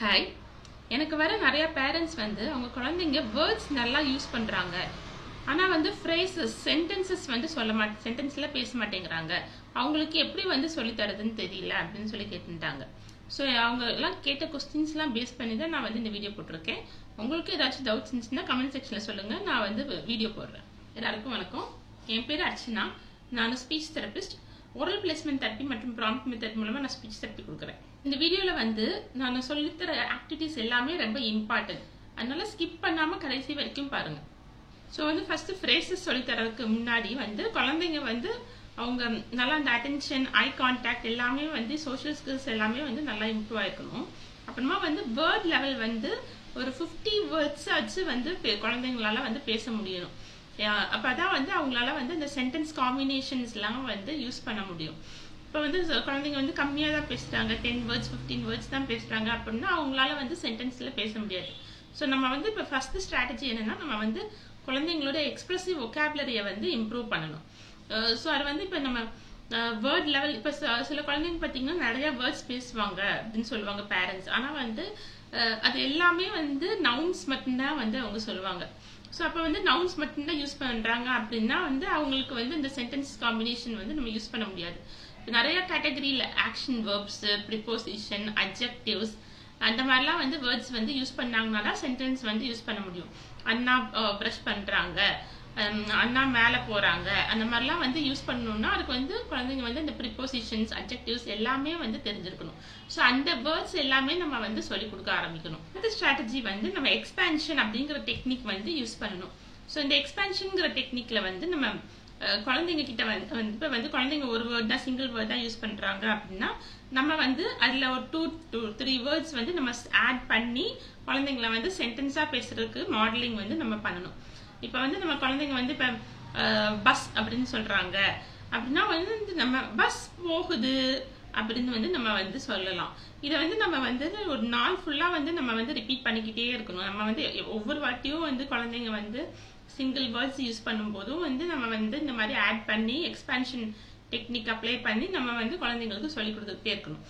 Hi, எனக்கு வர நிறைய பேரண்ட்ஸ் வந்து அவங்க குழந்தைங்க வேர்ட்ஸ் நல்லா யூஸ் பண்ணுறாங்க. ஆனால் வந்து ஃப்ரேசஸ் சென்டென்சஸ் வந்து சென்டென்ஸில் பேச மாட்டேங்கிறாங்க. அவங்களுக்கு எப்படி வந்து சொல்லித்தரதுன்னு தெரியல அப்படின்னு சொல்லி கேட்டுட்டாங்க. ஸோ அவங்க எல்லாம் கேட்ட கொஸ்டின்ஸ்லாம் பேஸ் பண்ணி தான் நான் வந்து இந்த வீடியோ போட்டிருக்கேன். உங்களுக்கு ஏதாச்சும் டவுட்ஸ் இருந்துச்சுன்னா கமெண்ட் செக்ஷனில் சொல்லுங்கள், நான் வந்து வீடியோ போடுறேன். எல்லாருக்கும் வணக்கம். என் பேர் அர்ச்சனா. நான் speech therapist. Oral placement therapy மற்றும் ப்ராம்ப்ட் மெத்தட் மூலமாக நான் ஸ்பீச் தெரப்பி கொடுக்குறேன். இந்த வீடியோவில் வந்து நான் சொல்லித்தர ஆக்டிவிட்டிஸ் எல்லாமே ரொம்ப இம்பார்ட்டன்ட். அதனால ஸ்கிப் பண்ணாமல் கடைசி வரைக்கும் பாருங்கள். ஸோ வந்து ஃபஸ்ட்டு ஃப்ரேசஸ் சொல்லித்தரதுக்கு முன்னாடி வந்து குழந்தைங்க வந்து அவங்க நல்லா அந்த அட்டென்ஷன், ஐ கான்டாக்ட் எல்லாமே வந்து சோஷியல் ஸ்கில்ஸ் எல்லாமே வந்து நல்லா இம்ப்ரூவ் ஆகிருக்கணும். அப்புறமா வந்து வேர்ட் லெவல் வந்து ஒரு 50 வேர்ட்ஸ் ஆச்சு வந்து குழந்தைங்களால வந்து பேச முடியணும். அப்போதான் வந்து அவங்களால வந்து இந்த சென்டென்ஸ் காம்பினேஷன்ஸ்லாம் வந்து யூஸ் பண்ண முடியும். இப்போ வந்து குழந்தைங்க வந்து கம்மியாக தான் பேசுகிறாங்க, 10 வேர்ட்ஸ் 15 வேர்ட்ஸ் தான் பேசுகிறாங்க அப்படின்னா அவங்களால வந்து சென்டென்ஸில் பேச முடியாது. ஸோ நம்ம வந்து இப்போ ஃபஸ்ட்டு ஸ்ட்ராட்டஜி என்னென்னா, நம்ம வந்து குழந்தைங்களோட எக்ஸ்பிரசிவ் ஒகாபுலரியை வந்து இம்ப்ரூவ் பண்ணணும். ஸோ அது வந்து இப்போ நம்ம வேர்ட் லெவல், இப்போ சில குழந்தைங்க பார்த்தீங்கன்னா நிறைய வேர்ட்ஸ் பேசுவாங்க அப்படின்னு சொல்லுவாங்க பேரண்ட்ஸ். ஆனால் வந்து அது எல்லாமே வந்து நவுன்ஸ் மட்டும்தான் வந்து அவங்க சொல்லுவாங்க. ஸோ அப்போ வந்து நவுன்ஸ் மட்டும்தான் யூஸ் பண்ணுறாங்க அப்படின்னா வந்து அவங்களுக்கு வந்து இந்த சென்டென்ஸ் காம்பினேஷன் வந்து நம்ம யூஸ் பண்ண முடியாது. நிறைய கேட்டகரியில் ஆக்ஷன் வேர்ப்ஸ், ப்ரிப்போசிஷன், அட்ஜெக்டிவ்ஸ் அந்த மாதிரிலாம் வந்து வேர்ட்ஸ் வந்து யூஸ் பண்ணாங்கன்னா தான் சென்டென்ஸ் வந்து யூஸ் பண்ண முடியும். அண்ணா ப்ரஷ் பண்ணுறாங்க, அண்ணா மேலே போகிறாங்க, அந்த மாதிரிலாம் வந்து யூஸ் பண்ணணும்னா அதுக்கு வந்து குழந்தைங்க வந்து இந்த ப்ரிப்போசிஷன்ஸ், அட்ஜெக்டிவ்ஸ் எல்லாமே வந்து தெரிஞ்சிருக்கணும். ஸோ அந்த வேர்ட்ஸ் எல்லாமே நம்ம வந்து சொல்லிக் கொடுக்க ஆரம்பிக்கணும். இந்த ஸ்ட்ராட்டஜி வந்து நம்ம எக்ஸ்பேன்ஷன் அப்படிங்கிற டெக்னிக் வந்து யூஸ் பண்ணணும். ஸோ இந்த எக்ஸ்பேன்ஷனுங்கிற டெக்னிக்கில் வந்து நம்ம குழந்தைங்க கிட்ட வந்து இப்போ வந்து குழந்தைங்க ஒரு வேர்ட் தான், சிங்கிள் வேர்ட் தான் யூஸ் பண்ணுறாங்க அப்படின்னா நம்ம வந்து அதில் ஒரு 2 to 3 வேர்ட்ஸ் வந்து நம்ம ஆட் பண்ணி குழந்தைங்கள வந்து சென்டென்ஸாக பேசுறதுக்கு மாடலிங் வந்து நம்ம பண்ணணும். இப்போ வந்து நம்ம குழந்தைங்க வந்து இப்போ பஸ் அப்படின்னு சொல்கிறாங்க அப்படின்னா வந்து நம்ம பஸ் போகுது அப்படின்னு வந்து நம்ம வந்து சொல்லலாம். இதை வந்து நம்ம வந்து ஒரு நாள் ஃபுல்லாக வந்து நம்ம வந்து ரிப்பீட் பண்ணிக்கிட்டே இருக்கணும். நம்ம வந்து ஒவ்வொரு வாட்டியும் வந்து குழந்தைங்க வந்து சிங்கிள் வேர்ட்ஸ் யூஸ் பண்ணும்போதும் வந்து நம்ம வந்து இந்த மாதிரி ஆட் பண்ணி எக்ஸ்பேன்ஷன் டெக்னிக் அப்ளை பண்ணி நம்ம வந்து குழந்தைங்களுக்கு சொல்லிக் கொடுத்துக்கிட்டே இருக்கணும்.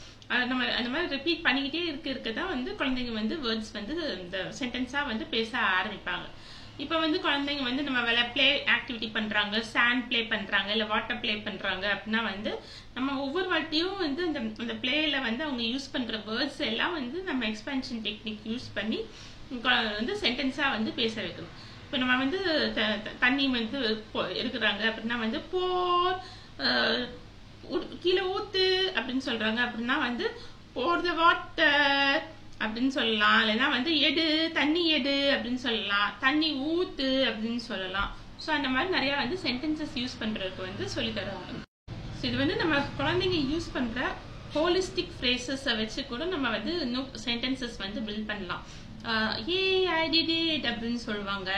நம்ம அந்த மாதிரி ரிப்பீட் பண்ணிக்கிட்டே இருக்க தான் வந்து குழந்தைங்க வந்து வேர்ட்ஸ் வந்து இந்த சென்டென்ஸாக வந்து பேச ஆரம்பிப்பாங்க. இப்போ வந்து குழந்தைங்க வந்து நம்ம ப்ளே ஆக்டிவிட்டி பண்ணுறாங்க, சாண்ட் ப்ளே பண்ணுறாங்க, இல்லை வாட்டர் ப்ளே பண்ணுறாங்க அப்படின்னா வந்து நம்ம ஒவ்வொரு வாட்டியும் வந்து அந்த பிளேயில் வந்து அவங்க யூஸ் பண்ணுற வேர்ட்ஸ் எல்லாம் வந்து நம்ம எக்ஸ்பேன்ஷன் டெக்னிக் யூஸ் பண்ணி வந்து சென்டென்ஸாக வந்து பேச வைக்கணும். இப்போ நம்ம வந்து தண்ணி வந்து இருக்கிறாங்க அப்படின்னா வந்து போர், கீழே ஊத்து அப்படின்னு சொல்றாங்க அப்படின்னா வந்து போர் த வாட்டர் அப்படின்னு சொல்லலாம். இல்லைன்னா வந்து எடு, தண்ணி எடு அப்படின்னு சொல்லலாம், தண்ணி ஊத்து அப்படின்னு சொல்லலாம். ஸோ அந்த மாதிரி நிறைய வந்து சென்டென்சஸ் யூஸ் பண்றதுக்கு வந்து சொல்லி தருவாங்க. ஸோ இது வந்து நம்ம குழந்தைங்க யூஸ் பண்ற ஹோலிஸ்டிக் ஃப்ரேசஸை வச்சு கூட நம்ம வந்து இன்னும் சென்டென்சஸ் வந்து பில்ட் பண்ணலாம். ஏ ஐ டிட் இட் அப்படின்னு சொல்லுவாங்க,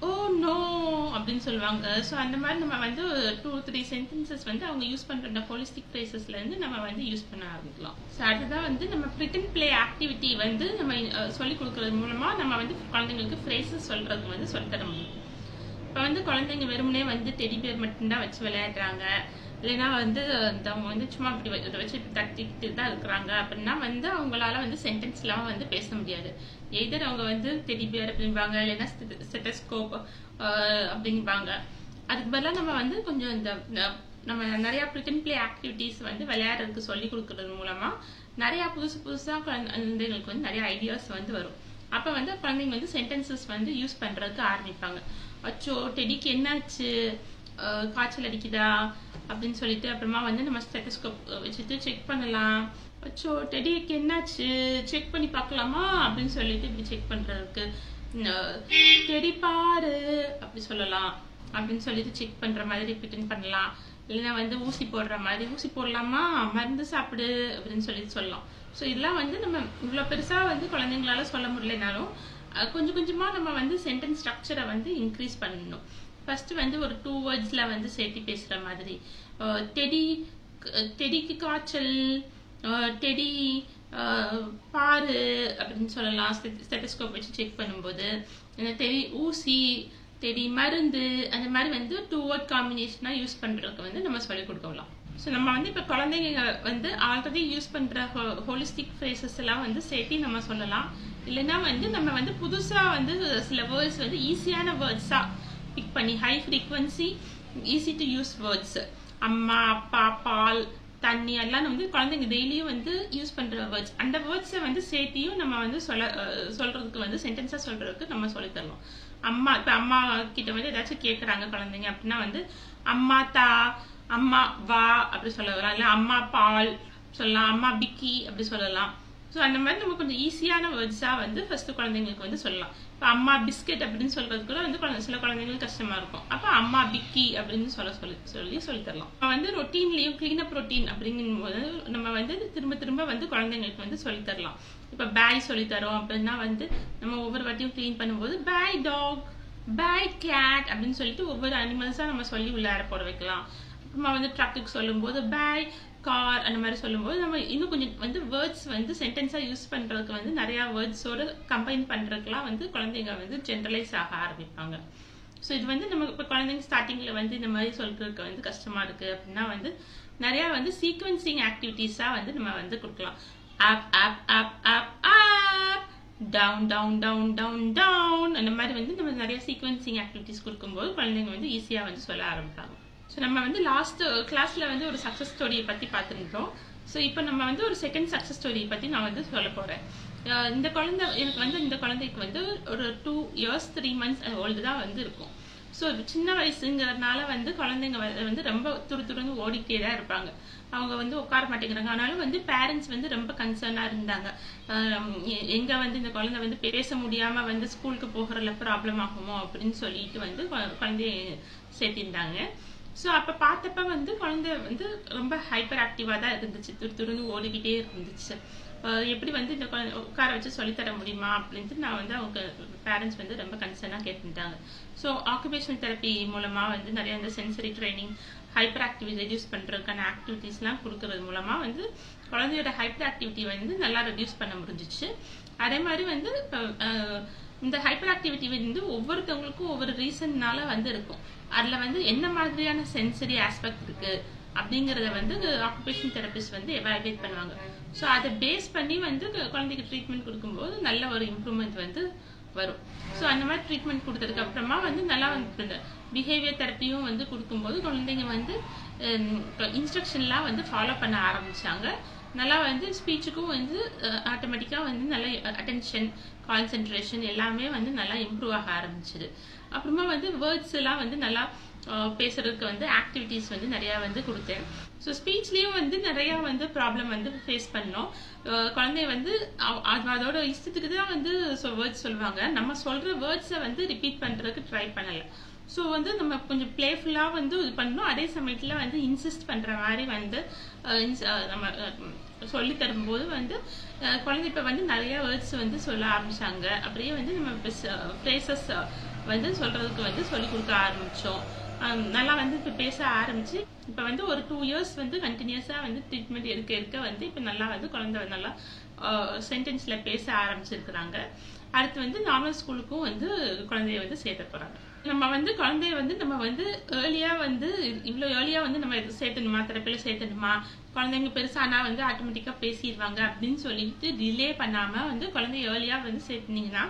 ஓ நோ அப்படின்னு சொல்லுவாங்க. ஸோ அந்த மாதிரி நம்ம வந்து 2-3 சென்டென்சஸ் வந்து அவங்க யூஸ் பண்ணுற இந்த ஹோலிஸ்டிக் ஃப்ரேசஸ்லேருந்து நம்ம வந்து யூஸ் பண்ண ஆரம்பிக்கலாம். ஸோ அதுதான் வந்து நம்ம பிரிட்டன் பிளே ஆக்டிவிட்டி வந்து நம்ம சொல்லிக் கொடுக்கறது மூலமாக நம்ம வந்து குழந்தைங்களுக்கு ஃப்ரேசஸ் சொல்கிறதுக்கு வந்து சொல்லித்தர முடியும். இப்போ வந்து குழந்தைங்க வெறுமனே வந்து டெடி பேர் மட்டும்தான் வச்சு விளையாடுறாங்க, இல்லைன்னா வந்து அவங்க வந்து சும்மா இப்படி இதை வச்சு தட்டிட்டு தான் இருக்கிறாங்க அப்படின்னா வந்து அவங்களால வந்து சென்டென்ஸ்லாம் வந்து பேச முடியாது. எதர் அவங்க வந்து டெடி பேர் அப்படின்பாங்க, இல்லைன்னா ஸ்டெத்தஸ்கோப் அப்படின்பாங்க. அதுக்கு பதிலாக நம்ம வந்து கொஞ்சம் இந்த நம்ம நிறையா பிரிட்டன் பிளே ஆக்டிவிட்டிஸ் வந்து விளையாடுறதுக்கு சொல்லி கொடுக்கறது மூலமாக நிறையா புதுசாக குழந்தைங்களுக்கு வந்து நிறைய ஐடியாஸ் வந்து வரும். அப்போ வந்து குழந்தைங்க வந்து சென்டென்சஸ் வந்து யூஸ் பண்ணுறதுக்கு ஆரம்பிப்பாங்க. அச்சோ டெடிக்கு என்னாச்சு, காய்ச்சல் அடிக்குதா அப்படின்னு சொல்லிட்டு அப்புறமா வந்து நம்ம ஸ்டெத்தஸ்கோப் வச்சுட்டு செக் பண்ணலாம். அச்சோ டெடிக்கு என்னாச்சு, செக் பண்ணி பார்க்கலாமா அப்படின்னு சொல்லிட்டு இப்படி செக் பண்றதுக்கு டெடி பாரு அப்படி சொல்லலாம் அப்படின்னு சொல்லிட்டு செக் பண்ற மாதிரி ரிப்பீட் பண்ணலாம். இல்லைன்னா வந்து ஊசி போடுற மாதிரி ஊசி போடலாமா, மருந்து சாப்பிடு அப்படின்னு சொல்லிட்டு சொல்லலாம். ஸோ இதெல்லாம் வந்து நம்ம இவ்வளோ பெருசா வந்து குழந்தைங்களால சொல்ல முடியலனாலும் கொஞ்சம் கொஞ்சமா நம்ம வந்து சென்டென்ஸ் ஸ்ட்ரக்சரை வந்து இன்க்ரீஸ் பண்ணணும். ஃபர்ஸ்ட் வந்து ஒரு 2 வேர்ட்ஸ்ல வந்து சேர்த்து பேசுற மாதிரி, டெடிக்கு காய்ச்சல், டெடி பாரு அப்படின்னு சொல்லலாம் ஸ்டெத்தஸ்கோப் வச்சு செக் பண்ணும்போது. டெடி ஊசி, டெடி மருந்து, அந்த மாதிரி வந்து 2 வேர்ட் காம்பினேஷனா யூஸ் பண்றதுக்கு வந்து நம்ம சொல்லிக் கொடுக்கலாம். ஸோ நம்ம வந்து இப்போ குழந்தைங்க வந்து ஆல்ரெடி யூஸ் பண்ணுற ஹோலிஸ்டிக் ஃப்ரேசஸ் எல்லாம் வந்து சேர்த்து நம்ம சொல்லலாம். இல்லைன்னா வந்து நம்ம வந்து புதுசாக வந்து சில வேர்ட்ஸ் வந்து ஈஸியான வேர்ட்ஸாக பிக் பண்ணி high frequency easy to use words, அம்மா, அப்பா, பால், தண்ணி எல்லாம் வந்து குழந்தைங்க டெய்லியும் வந்து யூஸ் பண்ணுற வேர்ட்ஸ், அந்த வேர்ட்ஸை வந்து சேர்த்தியும் நம்ம வந்து சொல்றதுக்கு வந்து சென்டென்ஸாக சொல்றதுக்கு நம்ம சொல்லித்தரலாம். அம்மா, இப்போ அம்மா கிட்ட வந்து ஏதாச்சும் கேட்குறாங்க குழந்தைங்க அப்படின்னா வந்து அம்மா தா, அம்மா வா அப்படி சொல்லலாம். இல்லை அம்மா பால் சொல்லலாம், அம்மா பிக்கி அப்படி சொல்லலாம். ஸோ அந்த மாதிரி நம்ம கொஞ்சம் ஈஸியான வேர்ட்ஸாக வந்து ஃபர்ஸ்ட் குழந்தைங்களுக்கு வந்து சொல்லலாம். இப்போ அம்மா பிஸ்கெட் அப்படின்னு சொல்றது கூட வந்து சில குழந்தைங்களுக்கு கஷ்டமா இருக்கும். அப்போ அம்மா பிக்கி அப்படின்னு சொல்லி தரலாம். வந்து ரொட்டீன்லயும் கிளீனப் ரொட்டீன் அப்படிங்கும் போது நம்ம வந்து திரும்ப திரும்ப வந்து குழந்தைங்களுக்கு வந்து சொல்லித்தரலாம். இப்போ பாய் சொல்லித்தரோம் அப்படின்னா வந்து நம்ம ஒவ்வொரு வாட்டியும் கிளீன் பண்ணும்போது பாய் டாக், பாய் கேட் அப்படின்னு சொல்லிட்டு ஒவ்வொரு அனிமல்ஸா நம்ம சொல்லி உள்ளார போட வைக்கலாம். அப்புறமா வந்து ட்ரக்குக்கு சொல்லும்போது பாய் கார் அந்த மாதிரி சொல்லும்போது நம்ம இன்னும் கொஞ்சம் வந்து வேர்ட்ஸ் வந்து சென்டென்ஸா யூஸ் பண்றதுக்கு வந்து நிறைய வேர்ட்ஸோட கம்பைன் பண்றதுக்குலாம் வந்து குழந்தைங்க வந்து ஜென்ரலைஸ் ஆக ஆரம்பிப்பாங்க. ஸோ இது வந்து நம்ம இப்போ குழந்தைங்க ஸ்டார்டிங்ல வந்து இந்த மாதிரி சொல்றதுக்கு வந்து கஷ்டமா இருக்கு அப்படின்னா வந்து நிறைய வந்து சீக்வன்சிங் ஆக்டிவிட்டிஸா வந்து நம்ம வந்து கொடுக்கலாம். Up up up up up, down down down down down, அந்த மாதிரி வந்து நம்ம நிறைய சீக்வன்சிங் ஆக்டிவிட்டிஸ் கொடுக்கும்போது குழந்தைங்க வந்து ஈஸியா வந்து சொல்ல ஆரம்பிப்பாங்க. ஸோ நம்ம வந்து லாஸ்ட் கிளாஸ்ல வந்து ஒரு சக்சஸ் ஸ்டோரியை பத்தி பார்த்துருந்தோம். ஸோ இப்போ நம்ம வந்து ஒரு செகண்ட் சக்சஸ் ஸ்டோரியை பத்தி நான் வந்து சொல்ல போறேன். இந்த குழந்தைக்கு வந்து ஒரு 2 years 3 months ஓல்டு தான் வந்து இருக்கும். ஸோ சின்ன வயசுங்கிறதுனால வந்து குழந்தைங்க வந்து ரொம்ப துருதுருன்னு ஓடிக்கிட்டே தான் இருப்பாங்க. அவங்க வந்து உட்கார மாட்டேங்கிறாங்க. ஆனாலும் வந்து பேரண்ட்ஸ் வந்து ரொம்ப கன்சர்னா இருந்தாங்க. எங்க வந்து இந்த குழந்தை வந்து பேச முடியாம வந்து ஸ்கூலுக்கு போகிறதுல ப்ராப்ளம் ஆகுமோ அப்படின்னு சொல்லிட்டு வந்து குழந்தைய சேர்த்திருந்தாங்க. ஸோ அப்போ பார்த்தப்ப வந்து குழந்தை வந்து ரொம்ப ஹைப்பர் ஆக்டிவா தான் இருந்துச்சு, துருதுருன்னு ஓடிக்கிட்டே இருந்துச்சு. எப்படி வந்து இந்த உட்கார வச்சு சொல்லித்தர முடியுமா அப்படின்ட்டு நான் வந்து அவங்க பேரண்ட்ஸ் வந்து ரொம்ப கன்சர்னா கேட்டுட்டாங்க. ஸோ ஆக்குபேஷனல் தெரப்பி மூலமா வந்து நிறைய இந்த sensory training, hyper activity reduce பண்றதுக்கான ஆக்டிவிட்டிஸ்லாம் கொடுக்கறது மூலமா வந்து குழந்தையோட ஹைப்பர் ஆக்டிவிட்டி வந்து நல்லா ரெடியூஸ் பண்ண முடிஞ்சிச்சு. அதே மாதிரி வந்து இந்த ஹைப்பர் ஆக்டிவிட்டி வந்து ஒவ்வொருத்தவங்களுக்கும் ஒவ்வொரு ரீசன்னால வந்து இருக்கும். அதுல வந்து என்ன மாதிரியான சென்சரி ஆஸ்பெக்ட் இருக்கு அப்படிங்கறத வந்து ஆக்குபேஷன் தெரபிஸ்ட் வந்து எவாலுவேட் பண்ணுவாங்க. ஸோ அதை பேஸ் பண்ணி வந்து குழந்தைக்கு ட்ரீட்மெண்ட் கொடுக்கும்போது நல்ல ஒரு இம்ப்ரூவ்மெண்ட் வந்து வரும். ஸோ அந்த மாதிரி ட்ரீட்மெண்ட் கொடுத்ததுக்கு அப்புறமா வந்து நல்லா வந்து பிஹேவியர் தெரப்பியும் வந்து கொடுக்கும்போது குழந்தைங்க வந்து இன்ஸ்ட்ரக்ஷன்லாம் வந்து ஃபாலோ பண்ண ஆரம்பிச்சாங்க. நல்லா வந்து ஸ்பீச்சுக்கும் வந்து ஆட்டோமேட்டிக்கா வந்து நல்ல அட்டென்ஷன், கான்சென்ட்ரேஷன் எல்லாமே வந்து நல்லா இம்ப்ரூவ் ஆக ஆரம்பிச்சது. அப்புறமா வந்து வேர்ட்ஸ் எல்லாம் வந்து நல்லா பேசுறதுக்கு வந்து ஆக்டிவிட்டிஸ் வந்து நிறைய வந்து கொடுத்தேன். ஸோ ஸ்பீச்லயும் வந்து நிறைய வந்து ப்ராப்ளம் வந்து ஃபேஸ் பண்ணோம். குழந்தைய வந்து அதோட இஷ்டத்துக்கு தான் வந்து வேர்ட்ஸ் சொல்லுவாங்க. நம்ம சொல்ற வேர்ட்ஸை வந்து ரிப்பீட் பண்றதுக்கு ட்ரை பண்ணல. ஸோ வந்து நம்ம கொஞ்சம் பிளேஃபுல்லா வந்து இது பண்ணணும். அதே சமயத்துல வந்து இன்சிஸ்ட் பண்ற மாதிரி வந்து நம்ம சொல்லி தரும்போது வந்து குழந்தை இப்ப வந்து நிறைய வேர்ட்ஸ் வந்து சொல்ல ஆரம்பிச்சாங்க. அப்படியே வந்து நம்ம ஃப்ரேசஸ் வந்து சொல்றதுக்கு வந்து சொல்லி கொடுக்க ஆரம்பிச்சோம். நல்லா வந்து இப்ப பேச ஆரம்பிச்சு இப்ப வந்து ஒரு 2 years வந்து கண்டினியூஸா வந்து ட்ரீட்மெண்ட் இருக்க வந்து இப்ப நல்லா வந்து குழந்தை நல்லா சென்டென்ஸ்ல பேச ஆரம்பிச்சிருக்கிறாங்க. அடுத்து வந்து நார்மல் ஸ்கூலுக்கும் வந்து குழந்தைய வந்து சேர்த்த போறாங்க. நம்ம வந்து குழந்தைய வந்து நம்ம வந்து ஏர்லியா வந்து இவ்வளவு ஏர்லியா வந்து நம்ம சேர்த்தணுமா, தெரப்பில சேர்த்தணுமா, குழந்தைங்க பெருசானா வந்து ஆட்டோமேட்டிக்கா பேசிடுவாங்க அப்படின்னு சொல்லிட்டு டிலே பண்ணாம வந்து குழந்தைய ஏர்லியா வந்து சேர்த்துனீங்கன்னா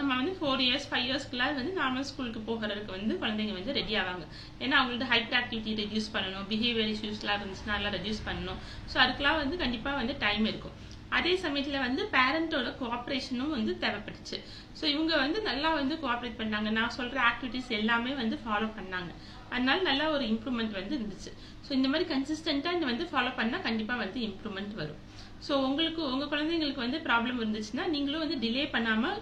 நம்ம வந்து 4 years 5 yearsக்குள்ள வந்து நார்மல் ஸ்கூலுக்கு போகிறதுக்கு வந்து குழந்தைங்க வந்து ரெடி ஆவாங்க. ஏன்னா அவங்களோட ஹைப்பர் ஆக்டிவிட்டி ரெடியூஸ் பண்ணணும், பிஹேவியர் இஷ்யூஸ்லாம் இருந்துச்சுன்னா அதெல்லாம் ரெடியூஸ் பண்ணணும். ஸோ அதுக்கெல்லாம் வந்து கண்டிப்பா வந்து டைம் இருக்கும். அதே சமயத்துல வந்து பேரண்டோட கோஆபரேஷனும் வந்து தேவைப்பட்டுச்சு. ஸோ இவங்க வந்து நல்லா வந்து கோஆபரேட் பண்ணாங்க. நான் சொல்ற ஆக்டிவிட்டிஸ் எல்லாமே வந்து ஃபாலோ பண்ணாங்க. அதனால நல்ல ஒரு இம்ப்ரூவ்மெண்ட் வந்து இருந்துச்சு. ஸோ இந்த மாதிரி கன்சிஸ்டன்டா வந்து ஃபாலோ பண்ணா கண்டிப்பா வந்து இம்ப்ரூவ்மெண்ட் வரும். ஸோ உங்க குழந்தைங்களுக்கு வந்து ப்ராப்ளம் இருந்துச்சுன்னா நீங்களும் வந்து டிலே பண்ணாம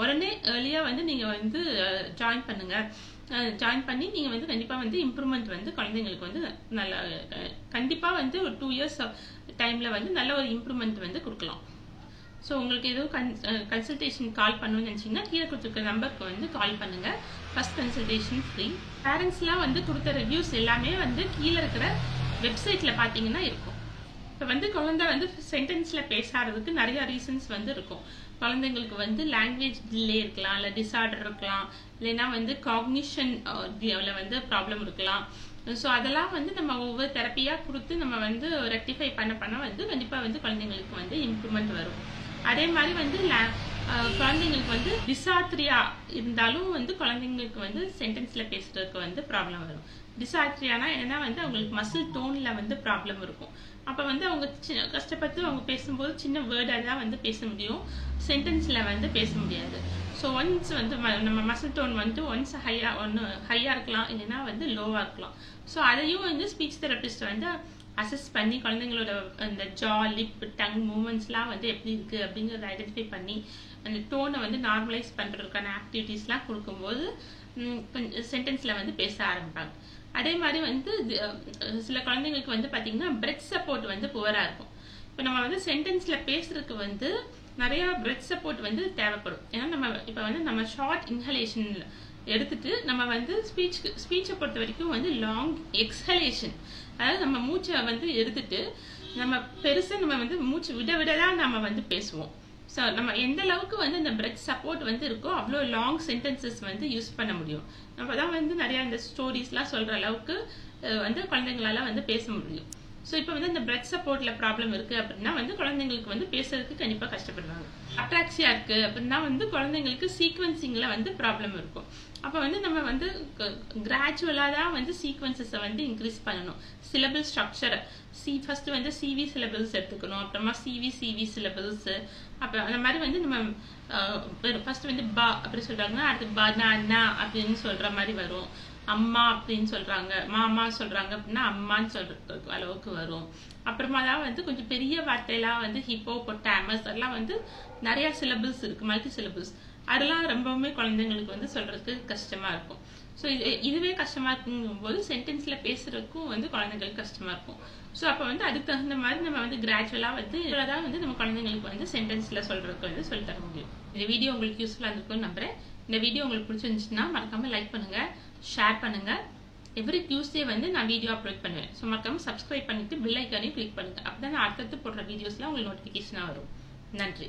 உடனே ஏர்லியா வந்து நீங்க வந்து ஜாயின் பண்ணுங்க. ஜாயின் பண்ணி நீங்க வந்து கண்டிப்பா வந்து இம்ப்ரூவ்மெண்ட் வந்து குழந்தைங்களுக்கு வந்து நல்ல கண்டிப்பா வந்து ஒரு 2 years டைம்ல வந்து நல்ல ஒரு இம்ப்ரூவ்மெண்ட் வந்து கொடுக்கலாம். ஸோ உங்களுக்கு எதுவும் கன்சல்டேஷன் கால் பண்ணணும்னு நினைச்சீங்கன்னா கீழே கொடுத்துருக்க நம்பருக்கு வந்து கால் பண்ணுங்க. First consultation free. பேரண்ட்ஸ்லாம் வந்து கொடுத்த ரிவ்யூஸ் எல்லாமே வந்து கீழே இருக்கிற வெப்சைட்ல பாத்தீங்கன்னா இருக்கும். இப்போ வந்து குழந்தை வந்து சென்டென்ஸ்ல பேசாததுக்கு நிறைய ரீசன்ஸ் வந்து இருக்கும். குழந்தைங்களுக்கு வந்து லாங்குவேஜ் டிலே இருக்கலாம், இல்லை டிஸார்டர் இருக்கலாம், இல்லைன்னா வந்து காக்னிஷன் வந்து ப்ராப்ளம் இருக்கலாம், ஸோ அதெல்லாம் வந்து நம்ம ஒவ்வொரு தெரப்பியாக கொடுத்து நம்ம வந்து ரெக்டிஃபை பண்ண வந்து கண்டிப்பாக வந்து குழந்தைங்களுக்கு வந்து இம்ப்ரூவ்மெண்ட் வரும். அதே மாதிரி வந்து குழந்தைங்களுக்கு வந்து டிசார்த்ரியா இருந்தாலும் வந்து குழந்தைங்களுக்கு வந்து சென்டென்ஸில் பேசுறதுக்கு வந்து ப்ராப்ளம் வரும். டிசார்த்ரியானா என்னன்னா வந்து அவங்களுக்கு மசில் டோனில் வந்து ப்ராப்ளம் இருக்கும். அப்போ வந்து அவங்க கஷ்டப்பட்டு அவங்க பேசும்போது சின்ன வேர்டாக தான் வந்து பேச முடியும், சென்டென்ஸில் வந்து பேச முடியாது. ஸோ ஒன்ஸ் வந்து நம்ம மசில் டோன் வந்து ஒன்ஸ் ஹையாக இருக்கலாம், இல்லைன்னா வந்து லோவாக இருக்கலாம். ஸோ அதையும் வந்து ஸ்பீச் தெரபிஸ்ட் வந்து அசஸ் பண்ணி குழந்தைங்களோட அந்த ஜா, லிப், டங் மூமெண்ட்ஸ்லாம் வந்து எப்படி இருக்குது அப்படிங்கிறத ஐடென்டிஃபை பண்ணி அந்த டோனை வந்து நார்மலைஸ் பண்ணுறதுக்கான ஆக்டிவிட்டீஸ்லாம் கொடுக்கும்போது கொஞ்சம் சென்டென்ஸில் வந்து பேச ஆரம்பிப்பாங்க. அதே மாதிரி வந்து சில குழந்தைங்களுக்கு வந்து பார்த்தீங்கன்னா பிரெத் சப்போர்ட் வந்து புவராக இருக்கும். இப்போ நம்ம வந்து சென்டென்ஸில் பேசுறதுக்கு வந்து நிறைய பிரெத் சப்போர்ட் வந்து தேவைப்படும். ஏன்னா நம்ம இப்போ வந்து நம்ம ஷார்ட் இன்ஹலேஷன் எடுத்துட்டு நம்ம வந்து ஸ்பீச்சை பொறுத்த வரைக்கும் வந்து லாங் எக்ஸ்ஹலேஷன், அதாவது நம்ம மூச்சை வந்து எடுத்துட்டு நம்ம பெருசாக நம்ம வந்து மூச்சு விட தான் நம்ம வந்து பேசுவோம். ஸோ நம்ம எந்த அளவுக்கு வந்து இந்த பிரெத் சப்போர்ட் வந்து இருக்கோ அவ்வளோ லாங் சென்டென்சஸ் வந்து யூஸ் பண்ண முடியும். நம்ம தான் வந்து நிறைய இந்த ஸ்டோரிஸ்லாம் சொல்கிற அளவுக்கு வந்து குழந்தைங்களால வந்து பேச முடியும். ஸோ இப்போ வந்து இந்த பிரெத் சப்போர்ட்ல ப்ராப்ளம் இருக்கு அப்படின்னா வந்து குழந்தைங்களுக்கு வந்து பேசுறதுக்கு கண்டிப்பாக கஷ்டப்படுவாங்க. அட்ராக்சியா இருக்கு அப்படின்னா வந்து குழந்தைங்களுக்கு சீக்வன்சிங்ல வந்து ப்ராப்ளம் இருக்கும். அப்போ வந்து நம்ம வந்து கிராஜுவலாக தான் வந்து சீக்வன்சஸை வந்து இன்க்ரீஸ் பண்ணணும். சிலபிள் ஸ்ட்ரக்சரை ஃபர்ஸ்ட் வந்து சிவி சிலபிள்ஸ் எடுத்துக்கணும், அப்புறமா சிவி சிலபிள்ஸ், அப்புறம் அந்த மாதிரி வந்து நம்ம ஃபர்ஸ்ட் வந்து பா அப்படி சொல்றாங்கன்னா அடுத்து பனானா அப்படின்னு சொல்ற மாதிரி வரும். அம்மா அப்படின்னு சொல்றாங்க, மாமா சொல்றாங்க அப்படின்னா அம்மான்னு சொல்ற அளவுக்கு வரும். அப்புறமா தான் வந்து கொஞ்சம் பெரிய வார்த்தையெல்லாம் வந்து ஹிப்போ பொட்டாமஸ் அதெல்லாம் வந்து நிறைய சிலபிள்ஸ் இருக்கு, மல்டி சிலபிள்ஸ். அதெல்லாம் ரொம்பவுமே குழந்தைங்களுக்கு வந்து சொல்றதுக்கு கஷ்டமா இருக்கும். ஸோ இதுவே கஷ்டமா இருக்குங்கும் போது சென்டென்ஸ்ல பேசுறதுக்கும் வந்து குழந்தைங்களுக்கு கஷ்டமா இருக்கும். ஸோ அப்போ வந்து அதுக்கு தகுந்த மாதிரி நம்ம வந்து கிராஜுவலா வந்து இவ்வளவுதான் வந்து நம்ம குழந்தைங்களுக்கு வந்து சென்டென்ஸ்ல சொல்றதுக்கு வந்து சொல்லி தர முடியும். இந்த வீடியோ உங்களுக்கு யூஸ்ஃபுல்லா இருந்திருக்கும்னு நம்புறேன். இந்த வீடியோ உங்களுக்கு பிடிச்சிருந்துச்சுன்னா மறக்காம லைக் பண்ணுங்க, ஷேர் பண்ணுங்க. எவ்ரி டியூஸ்டே வந்து நான் வீடியோ அப்லோட் பண்ணுவேன். ஸோ மறக்காம சப்ஸ்கிரைப் பண்ணிட்டு பெல் ஐக்கானையும் கிளிக் பண்ணுங்க. அப்பதான் நான் அடுத்தடுத்து போடுற வீடியோஸ்லாம் உங்களுக்கு நோட்டிஃபிகேஷனா வரும். நன்றி.